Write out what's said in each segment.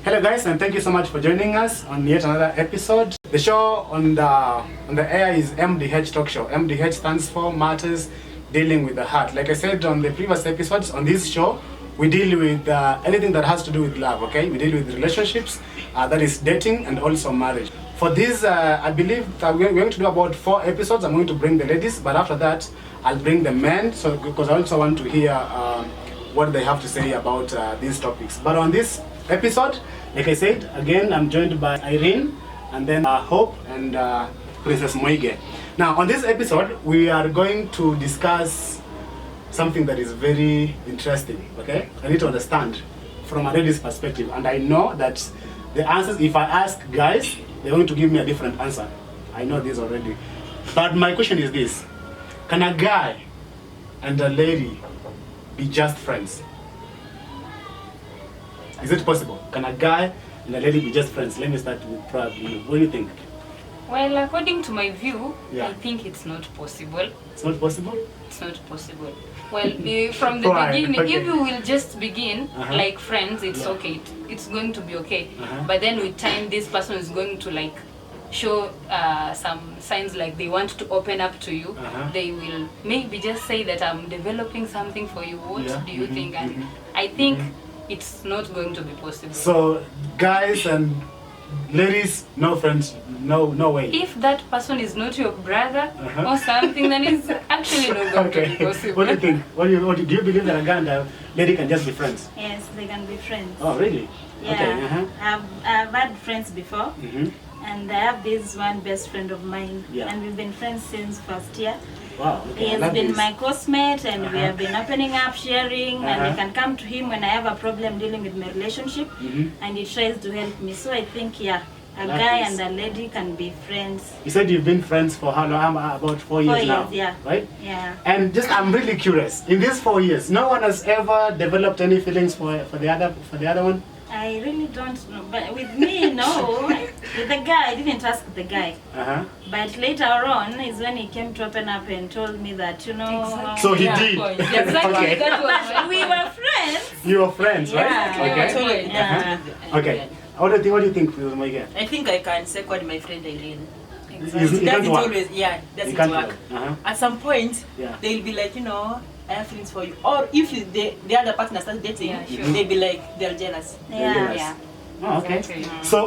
Hello guys, and thank you so much for joining us on yet another episode. The show on the air is MDH Talk Show. MDH stands for Matters Dealing with the Heart. Like I said on the previous episodes, on this show, we deal with anything that has to do with love, okay? We deal with relationships, that is dating and also marriage. For this, I believe that we're going to do about 4 episodes. I'm going to bring the ladies, but after that, I'll bring the men, so because I also want to hear what they have to say about these topics. But on this episode, like I said, again, I'm joined by Irene, and then Hope and Princess Moige. Now, on this episode, we are going to discuss something that is very interesting, okay? I need to understand from a lady's perspective, and I know that the answers, if I ask guys, they're going to give me a different answer. I know this already. But my question is this: can a guy and a lady be just friends? Is it possible? Can a guy and a lady be just friends? Let me start with probably you. What do you think? Well, according to my view, I think it's not possible. It's not possible? It's not possible. Well, from the beginning, if you will just begin like friends, it's okay. It's going to be okay. But then with time, this person is going to like show some signs like they want to open up to you. They will maybe just say that I'm developing something for you. What do you think? And I think it's not going to be possible. So, guys and ladies, no friends, no way. If that person is not your brother or something, then it's actually not going to be possible. What do you think? Do you believe that a guy and a lady can just be friends? Yes, they can be friends. Oh, really? Yeah. Okay. I've had friends before, and I have this one best friend of mine, and we've been friends since first year. Wow. Okay. He has been my coursemate, and we have been opening up, sharing, and I can come to him when I have a problem dealing with my relationship, and he tries to help me. So I think, a guy and a lady can be friends. You said you've been friends for how long? About 4 years now. 4 years, right? Yeah. And I'm really curious. In these 4 years, no one has ever developed any feelings for the other one? I really don't know, but with me, no. With the guy, I didn't ask the guy. But later on is when he came to open up and told me that, Exactly. So he did. Exactly. Okay. But we were friends. You were friends, right? Yeah. Okay. What do you think, Moige? I think I can second my friend Irene. It doesn't always, doesn't work. At some point, they'll be like, I have feelings for you. Or if the other partner starts dating, they'll be like, they're jealous. Yeah. Oh, okay. So,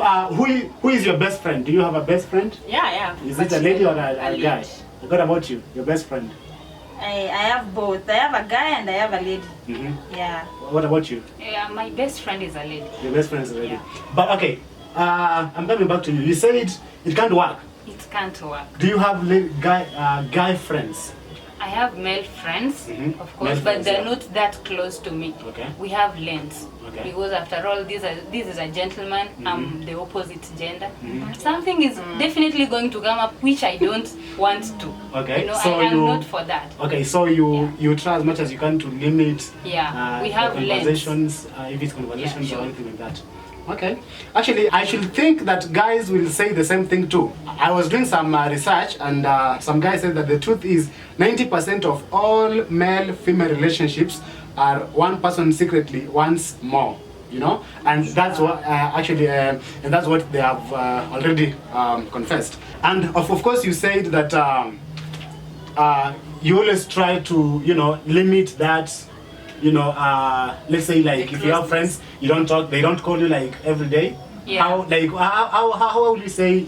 who is your best friend? Do you have a best friend? Yeah. Is it a lady or a guy? What about you? Your best friend? I have both. I have a guy and I have a lady. Yeah. What about you? Yeah, my best friend is a lady. Your best friend is a lady. But okay, I'm coming back to you. You said it can't work. It can't work. Do you have guy friends? I have male friends, of course, but they're not that close to me. Okay. We have lanes. Okay. Because after all, this is a gentleman, I'm the opposite gender. Something is definitely going to come up which I don't want to. Okay. So I am not for that. Okay, so you try as much as you can to limit we have conversations, if it's conversations or anything like that. Okay. Actually, I should think that guys will say the same thing too. I was doing some research, and some guys said that the truth is 90% of all male-female relationships are one person secretly wants more, and that's what and that's what they have already confessed. And of course, you said that you always try to limit that. Let's say like if you have friends, you don't talk, they don't call you like every day. How would you say,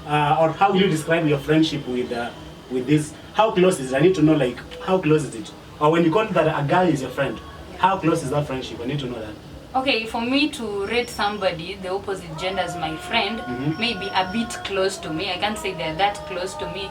or how will you describe your friendship with this? How close is it? I need to know like how close is it? Or when you call that a guy is your friend, how close is that friendship? I need to know that. Okay, for me to rate somebody, the opposite gender as my friend, maybe a bit close to me. I can't say they're that close to me.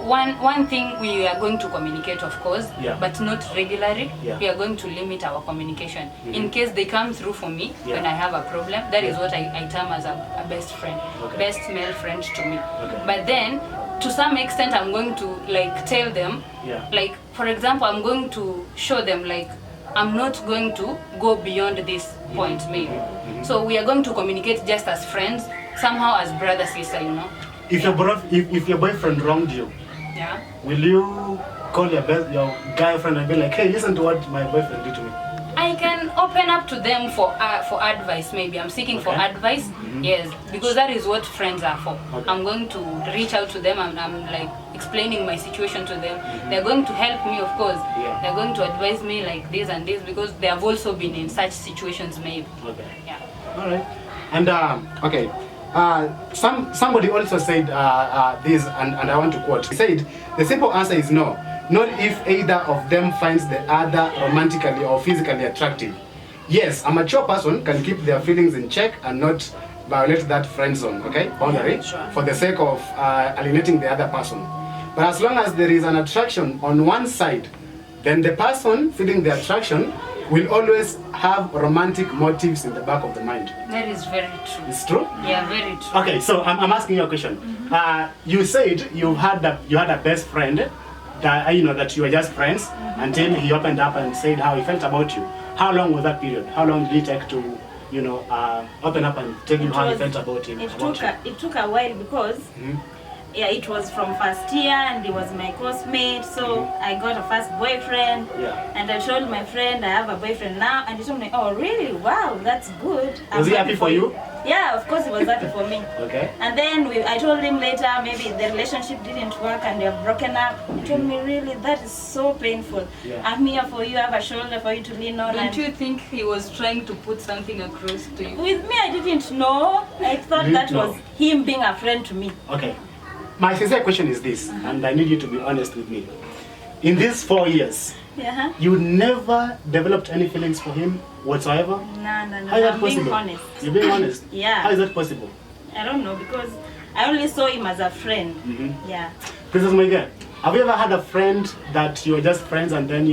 One thing, we are going to communicate, of course, but not regularly. We are going to limit our communication. In case they come through for me when I have a problem, that is what I term as a best friend, best male friend to me. But then, to some extent, I'm going to like tell them, like for example, I'm going to show them like I'm not going to go beyond this point, maybe. So we are going to communicate just as friends, somehow as brother, sister, If your boyfriend wronged you, will you call your guy friend and be like, hey, listen to what my boyfriend did to me? I can open up to them for advice. Maybe I'm seeking for advice. Yes, because that is what friends are for. I'm going to reach out to them, and I'm like explaining my situation to them. They're going to help me, of course. They're going to advise me like this and this, because they have also been in such situations, maybe. Yeah. All right. And okay. Somebody also said this, and I want to quote. He said, the simple answer is no. Not if either of them finds the other romantically or physically attractive. Yes, a mature person can keep their feelings in check and not violate that friend zone, okay, boundary, for the sake of alienating the other person. But as long as there is an attraction on one side, then the person feeling the attraction will always have romantic motives in the back of the mind. That is very true. It's true? Yeah, very true. Okay, so I'm asking you a question. You said you had a best friend that that you were just friends until he opened up and said how he felt about you. How long was that period? How long did it take to open up and tell you how he felt about him? It took a while because yeah, it was from first year and he was my course mate, so I got a first boyfriend, and I told my friend I have a boyfriend now, and he told me, oh really, wow, that's good. Was he happy for you? Yeah, of course he was happy for me. Okay. And then I told him later, maybe the relationship didn't work and they have broken up. He told me, really, that is so painful. I'm here for you, I have a shoulder for you to lean on. Don't you think he was trying to put something across to you? With me, I didn't know. I thought that was him being a friend to me. Okay. My sincere question is this, and I need you to be honest with me. In these 4 years, you never developed any feelings for him whatsoever? No. How is that possible? Being honest. You're being honest? Yeah. How is that possible? I don't know, because I only saw him as a friend. Yeah. Princess Moige, have you ever had a friend that you were just friends and then,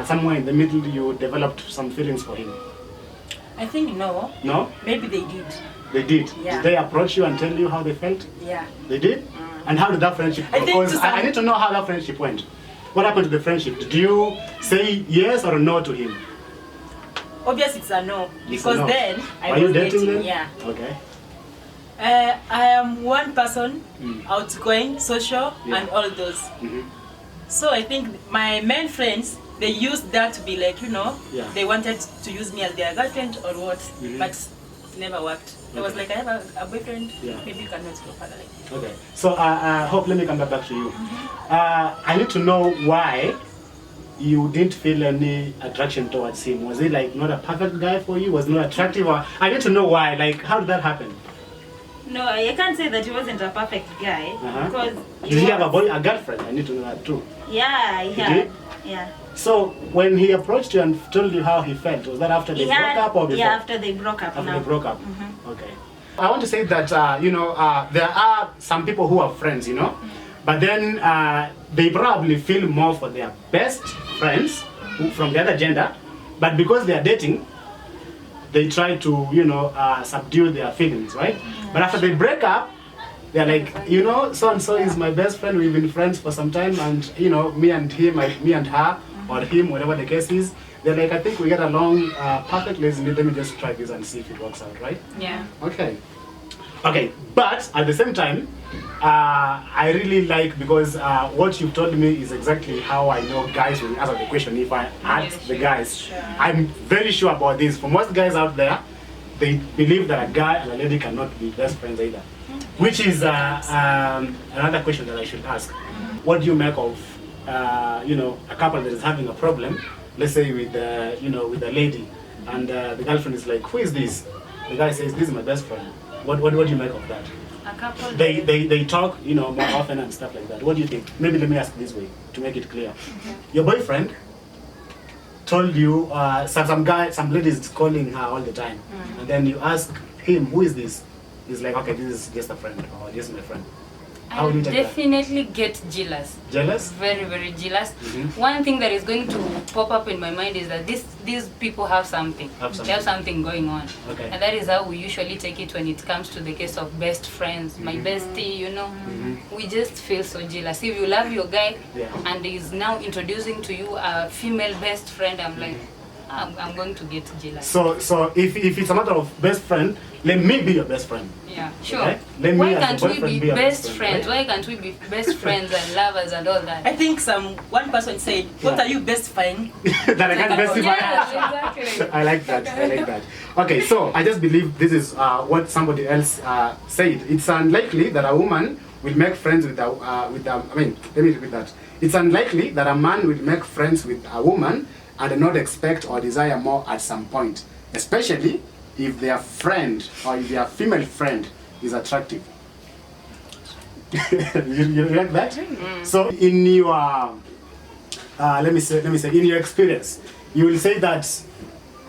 somewhere in the middle you developed some feelings for him? I think no. No? Maybe they did. They did? Yeah. Did they approach you and tell you how they felt? Yeah. They did? And how did that friendship go? Because I need to know how that friendship went. What happened to the friendship? Did you say yes or no to him? Obviously it's a no. It's Because a no. then I Are was you dating them? Yeah. Okay. I am one person, outgoing, social, and all those. So I think my main friends, they used that to be like, they wanted to use me as their girlfriend or what, but it never worked. I was like, I have a boyfriend, maybe you cannot go further like that. Okay. So Hope, let me come back to you. I need to know why you didn't feel any attraction towards him. Was he like not a perfect guy for you? Was he not attractive? Or I need to know why. Like, how did that happen? No, I can't say that he wasn't a perfect guy, because did he have a girlfriend? I need to know that too. Yeah, he had. Yeah. So when he approached you and told you how he felt, was that after they broke up or before? Yeah, after they broke up. After they broke up. Okay. I want to say that there are some people who are friends, but then they probably feel more for their best friends from the other gender, but because they are dating, they try to subdue their feelings, right? But after they break up, they're like, so and so is my best friend. We've been friends for some time, and me and him, me and her, or him, whatever the case is. They're like, I think we get along perfectly. Let me just try this and see if it works out, right? Yeah. Okay. Okay, but at the same time, I really like, because what you've told me is exactly how I know guys will answer the question. If I ask the guys, I'm very sure about this. For most guys out there, they believe that a guy and a lady cannot be best friends either. Which is another question that I should ask. What do you make of, a couple that is having a problem, let's say with, with a lady, and the girlfriend is like, who is this? The guy says, this is my best friend. What do you make of that? A couple. They talk, more often and stuff like that. What do you think? Maybe let me ask this way to make it clear. Your boyfriend told you some lady is calling her all the time, and then you ask him, who is this? He's like, okay, this is just a friend, or just my friend. How would you take definitely get jealous. Jealous? Very, very jealous. One thing that is going to pop up in my mind is that these people have something. They have something going on. Okay. And that is how we usually take it when it comes to the case of best friends. My bestie, we just feel so jealous. If you love your guy and he's now introducing to you a female best friend, I'm like, I'm going to get jealous. So if it's a matter of best friend, let me be your best friend. Yeah, sure. Okay? Let me Why as the can't we boyfriend be your best friends? right? Why can't we be best friends and lovers and all that? I think one person said, "What are you best friend?" That I can't specify. Yeah, exactly. I like that. I like that. Okay, so I just believe this is what somebody else said. It's unlikely that a woman will make friends with a I mean, let me repeat that. It's unlikely that a man will make friends with a woman and not expect or desire more at some point, especially if their friend or if their female friend is attractive. you like that? So in your let me say in your experience, you will say that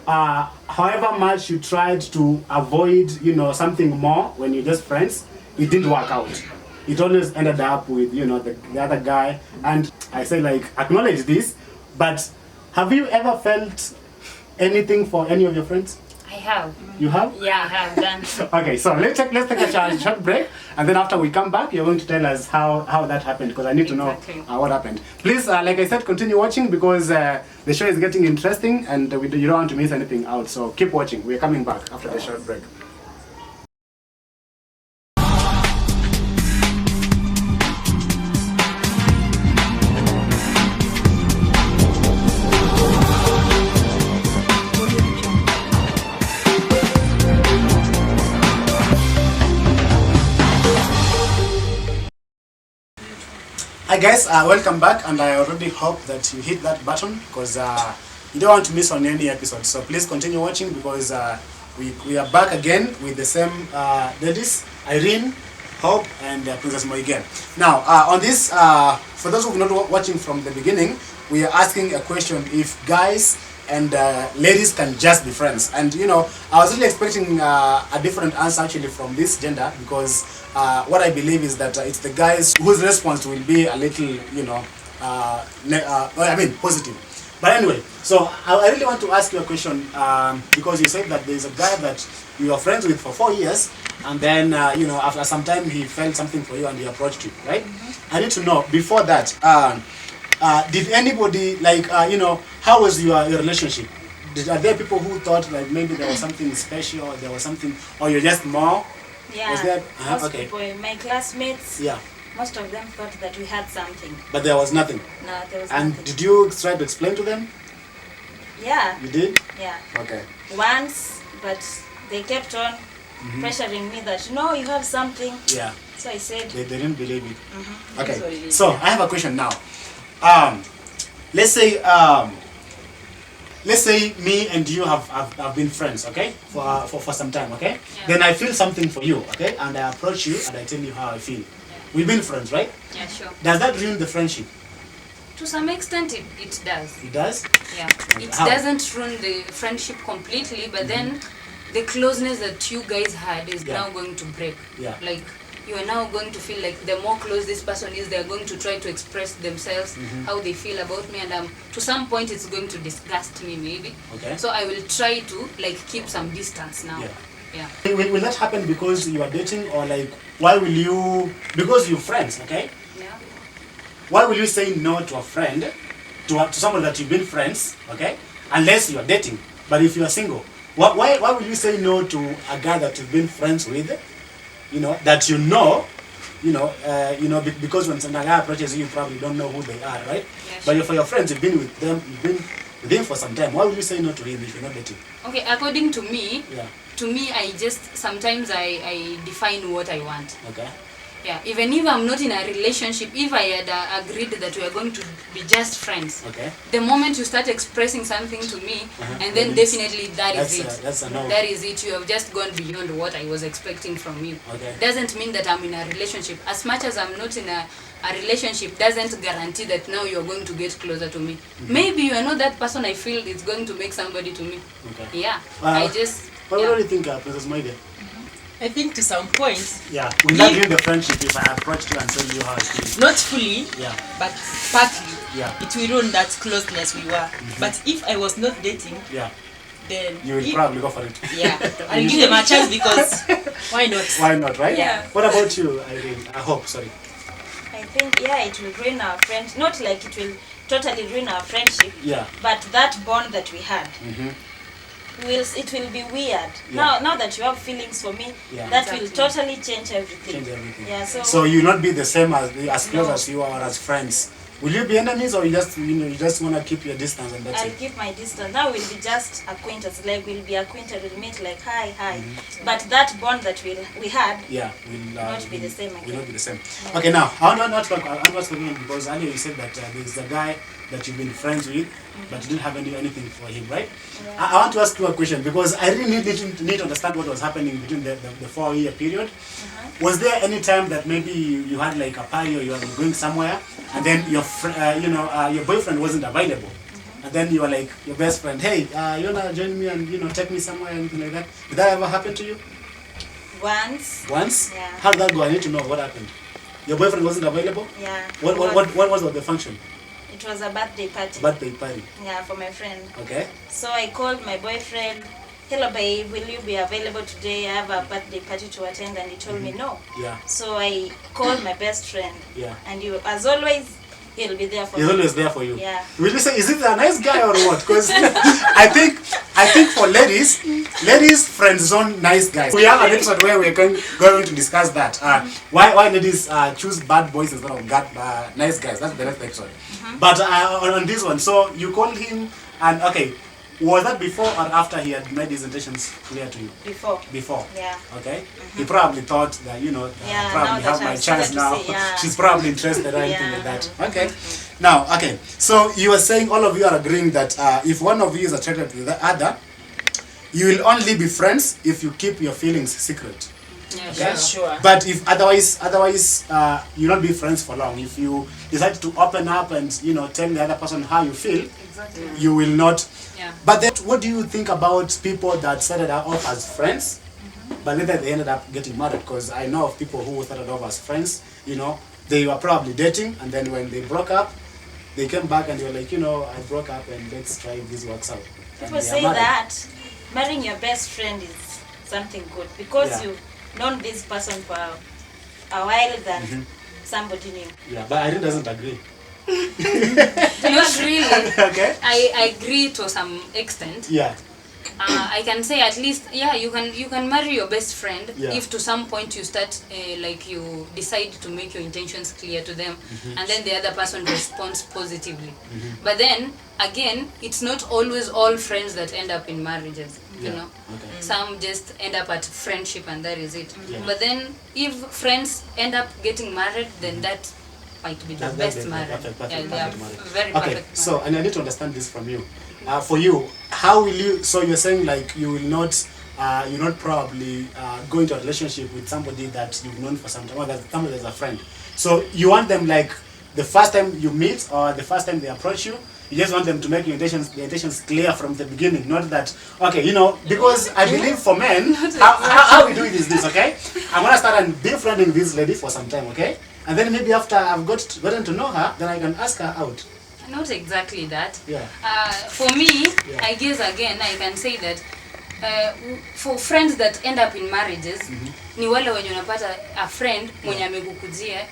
however much you tried to avoid, something more when you're just friends, it didn't work out. It always ended up with, the other guy. And I say, like, acknowledge this, but have you ever felt anything for any of your friends? I have. You have? Yeah, I have done. Okay, so let's take a short break, and then after we come back, you're going to tell us how that happened, because I need to know what happened. Please, like I said, continue watching, because the show is getting interesting, and you don't want to miss anything out. So keep watching. We're coming back after the short break. Hi guys, welcome back, and I already hope that you hit that button, because you don't want to miss on any episode. So please continue watching, because we are back again with the same ladies, Irene, Hope, and Princess Moigen. Now on this, for those who are not watching from the beginning, we are asking a question: if guys and ladies can just be friends. And I was really expecting a different answer actually from this gender, because what I believe is that it's the guys whose response will be a little, positive. But anyway, so I really want to ask you a question, because you said that there's a guy that you were friends with for 4 years, and then, after some time he felt something for you and he approached you, right? Mm-hmm. I need to know, before that, did anybody, how was your relationship? Are there people who thought like maybe there was something special, or there was something, or you're just more? Yeah, was there, most people, my classmates, yeah, most of them thought that we had something. But there was nothing? No, there was and nothing. Did you try to explain to them? Yeah. You did? Yeah. Okay. Once, but they kept on pressuring me that, no, you have something. Yeah. So I said... They didn't believe it. Okay, Sorry. so I have a question now. Let's say me and you have been friends, okay, for some time, okay? Yeah. Then I feel something for you, okay, and I approach you and I tell you how I feel. We've been friends, right? Yeah, sure. Does that ruin the friendship? To some extent, it does. It does? Yeah. It How? doesn't ruin the friendship completely, but then the closeness that you guys had is now going to break. Yeah. Like, you are now going to feel like the more close this person is, they are going to try to express themselves, how they feel about me, and to some point it's going to disgust me maybe. Okay. So I will try to keep some distance now. Yeah. Yeah. Will that happen because you are dating, or like, why will you, because you're friends, okay? Yeah. Why will you say no to a friend, to someone that you've been friends, okay? Unless you are dating. But if you are single, why will you say no to a guy that you've been friends with, that because when some guy approaches you, you probably don't know who they are, right? Yeah, But sure. for your friends, you've been with them, you've been with him for some time. Why will you say no to him if you're not dating? Okay, according to me, Yeah. I just, sometimes I define what I want. Okay. Yeah, even if I'm not in a relationship, if I had agreed that we are going to be just friends, Okay. the moment you start expressing something to me, and then Then it's- definitely that's it. That's a no. That is it. You have just gone beyond what I was expecting from you. Okay. Doesn't mean that I'm in a relationship. As much as I'm not in a relationship, doesn't guarantee that now you're going to get closer to me. Maybe you are not that person I feel is going to make somebody to me. Okay. Yeah. Well, I just... What yeah. do you think, Princess Moide? I think to some point, Yeah. Will that ruin the friendship if I approached you and told you how I feel? not fully, Yeah. but partly, Yeah. it will ruin that closeness we were. But if I was not dating, Yeah. then You will probably go for it. yeah, I'll give them a chance because why not? Why not, right? Yeah. What about you, Irene? I hope, sorry. I think, it will ruin our friends. Not like it will totally ruin our friendship. Yeah. But that bond that we had, it will be weird. Now that you have feelings for me, that will totally change everything. Yeah. So you'll not be the same as close as you are as friends. Will you be enemies, or you just want to keep your distance and that's I'll it? keep my distance. Now we'll be just acquaintances. Like we'll be acquainted, we'll meet like hi. But that bond that we had will not be the same again. Will not be the same. Yeah. Okay, now I want to talk because earlier you said that there's a guy that you've been friends with, but you didn't have anything for him, right? Yeah. I want to ask you a question because I really need to understand what was happening between the 4-year period. Was there any time that maybe you had like a party or you were going somewhere and then your boyfriend wasn't available, and then you were like your best friend, hey, you wanna join me and take me somewhere, anything like that? Did that ever happen to you? Once. Yeah. How did that go? I need to know what happened. Your boyfriend wasn't available? Yeah. What was the function? It was a birthday party. Birthday party. Yeah, for my friend. Okay. So I called my boyfriend. Hello babe, will you be available today? I have a birthday party to attend, and he told me no. Yeah. So I called my best friend. Yeah. And as always, he'll be there for me. He's always there for you. Yeah. Will you say, is it a nice guy or what? Because I think for ladies friend zone nice guys. We have an episode where we're going to discuss that. Why ladies choose bad boys instead of nice guys. That's the next episode. But on this one, so you called him and okay. Was that before or after he had made his intentions clear to you? Before. Yeah. Okay. He probably thought that probably have my chance now. She's probably interested or anything like that. Okay. Now, okay. So you were saying all of you are agreeing that if one of you is attracted to the other, you will only be friends if you keep your feelings secret. Yeah, Okay? Sure. But if otherwise you'll not be friends for long. If you decide to open up and tell the other person how you feel, you will not. Yeah. But then, what do you think about people that started off as friends, but later they ended up getting married? Because I know of people who started off as friends. They were probably dating, and then when they broke up, they came back and they were like, I broke up, and let's try if this works out. People say that marrying your best friend is something good because you've known this person for a while than somebody new. Yeah, but Irene doesn't agree. Not really. Okay. I agree to some extent. Yeah. I can say at least you can marry your best friend if to some point you start you decide to make your intentions clear to them, and then the other person responds positively. But then again, it's not always all friends that end up in marriages. Okay. Some just end up at friendship and that is it. But then if friends end up getting married, then that might be the best marriage. Very okay, perfect. so and I need to understand this from you. For you, how will you? So you're saying like you will not, you're not probably go into a relationship with somebody that you've known for some time, or that somebody that's a friend. So you want them like the first time you meet or the first time they approach you. You just want them to make your intentions clear from the beginning, not that, okay, because I believe for men, how we do it is this, okay? I'm going to start and befriending this lady for some time, okay? And then maybe after I've gotten to know her, then I can ask her out. Not exactly that. Yeah. For me, I guess again, I can say that for friends that end up in marriages, ni wale wenye unapata a friend mwenye amekukujia,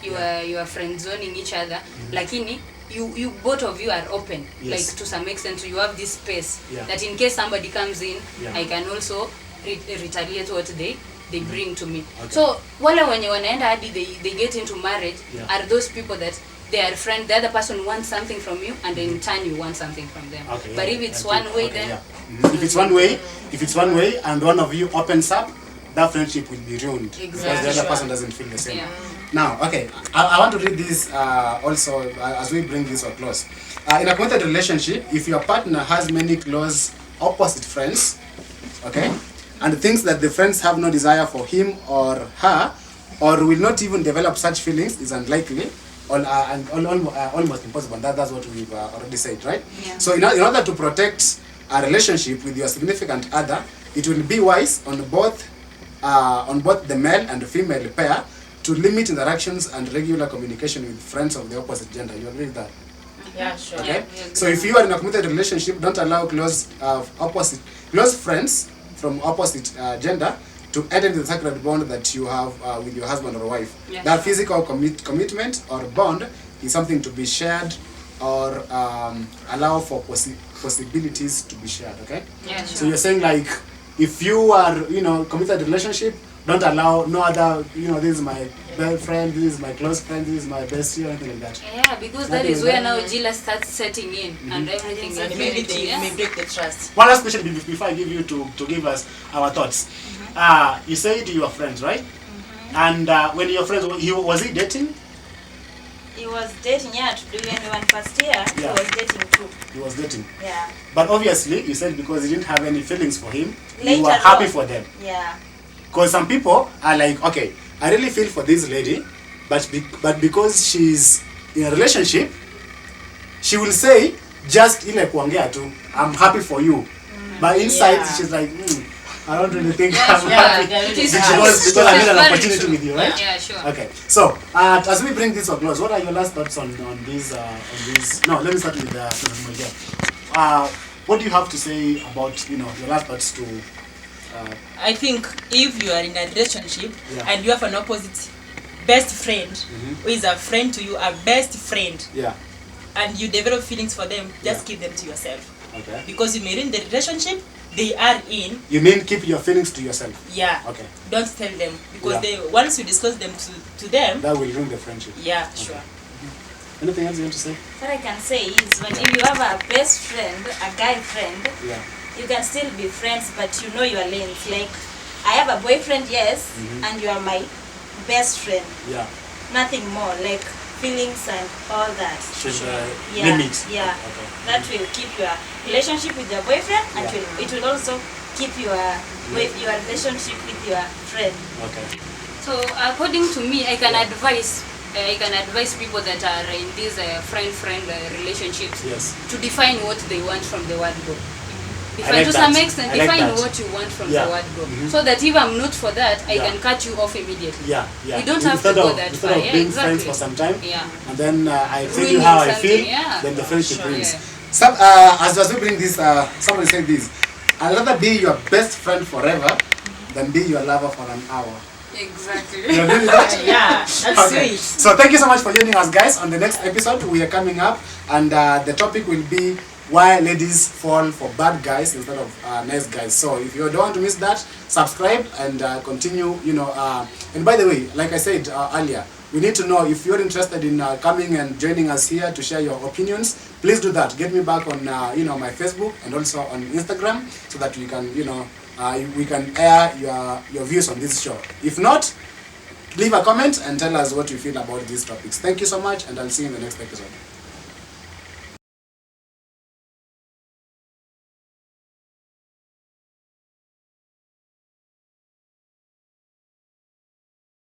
you are friend zoning each other, lakini you both of you are open, like to some extent, so you have this space that in case somebody comes in, I can also retaliate what they bring to me. Okay. So wale wenye wanaenda hadi they get into marriage are those people that they are friends, the other person wants something from you, and in turn you want something from them. Okay, but if it's one way, then if it's one way, and one of you opens up, that friendship will be ruined because the other person doesn't feel the same. Now, okay, I want to read this also as we bring this to a close. In a committed relationship, if your partner has many close opposite friends, okay, and thinks that the friends have no desire for him or her, or will not even develop such feelings, is unlikely. Almost impossible. That's what we've already said, right? Yeah. So in order to protect a relationship with your significant other, it will be wise on both the male and the female pair to limit interactions and regular communication with friends of the opposite gender. You agree with that? Yeah, sure. Okay. So if you are in a committed relationship, don't allow close friends from opposite gender to enter into the sacred bond that you have with your husband or wife. That physical commitment or bond is something to be shared or allow for possibilities to be shared. Okay. Yeah, sure. So you're saying like, if you are, committed relationship, don't allow no other, this is my best friend, this is my close friend, this is my bestie, or anything like that. Yeah, because that is where now jealousy starts setting in and everything is And maybe they may break the trust. One last question before I give you to give us our thoughts. You said you are friends, right? And when you're friends, was he dating? He was dating, yeah, to do anyone first year. Yeah. He was dating too. He was dating. Yeah. But obviously, you said because you didn't have any feelings for him, you Later were happy on. for them. Yeah. Because some people are like, okay, I really feel for this lady, but because she's in a relationship, she will say, just ile kuongea tu, I'm happy for you. But inside, she's like, I don't really think I'm happy. It is Because I need an opportunity with you, right? Yeah, sure. Okay, so as we bring this to a close, what are your last thoughts on this? No, let me start with what do you have to say about your last thoughts to? I think if you are in a relationship Yeah. and you have an opposite best friend who is a friend to you, a best friend, Yeah. and you develop feelings for them, just Yeah. keep them to yourself. Okay. Because you may in the relationship they are in. You mean keep your feelings to yourself? Yeah. Okay. Don't tell them because Yeah. they once you disclose them to them. That will ruin the friendship. Yeah, sure. Anything else you want to say? What I can say is, when if you have a best friend, a guy friend, Yeah. you can still be friends, but you know your lanes. Like, I have a boyfriend, yes, and you are my best friend. Yeah. Nothing more, like feelings and all that. Should Yeah, limit. yeah. Okay. That will keep your relationship with your boyfriend, and Yeah. it will also keep your relationship with your friend. Okay. So according to me, I can advise people that are in these friend relationships Yes. to define what they want from the word go. Define like to that. some extent, I like define that. what you want from Yeah. the word go. Mhm. So that if I'm not for that, I Yeah. can cut you off immediately. Yeah. Yeah. We don't have to go that instead far. of Yeah, being exactly. friends for some time, Yeah. and then I tell you Ruining how I something, feel, yeah. then the friendship Sure. ruins. Yeah. Some as we bring this, somebody said this. I'd rather be your best friend forever than be your lover for an hour. Exactly. You agree with that? Yeah, that's Okay. sweet. So thank you so much for joining us, guys. On the next episode, we are coming up, and the topic will be why ladies fall for bad guys instead of nice guys. So if you don't want to miss that, subscribe and continue. And by the way, like I said earlier, we need to know if you're interested in coming and joining us here to share your opinions. Please do that. Get me back on my Facebook and also on Instagram, so that we can we can air your views on this show. If not, leave a comment and tell us what you feel about these topics. Thank you so much, and I'll see you in the next episode.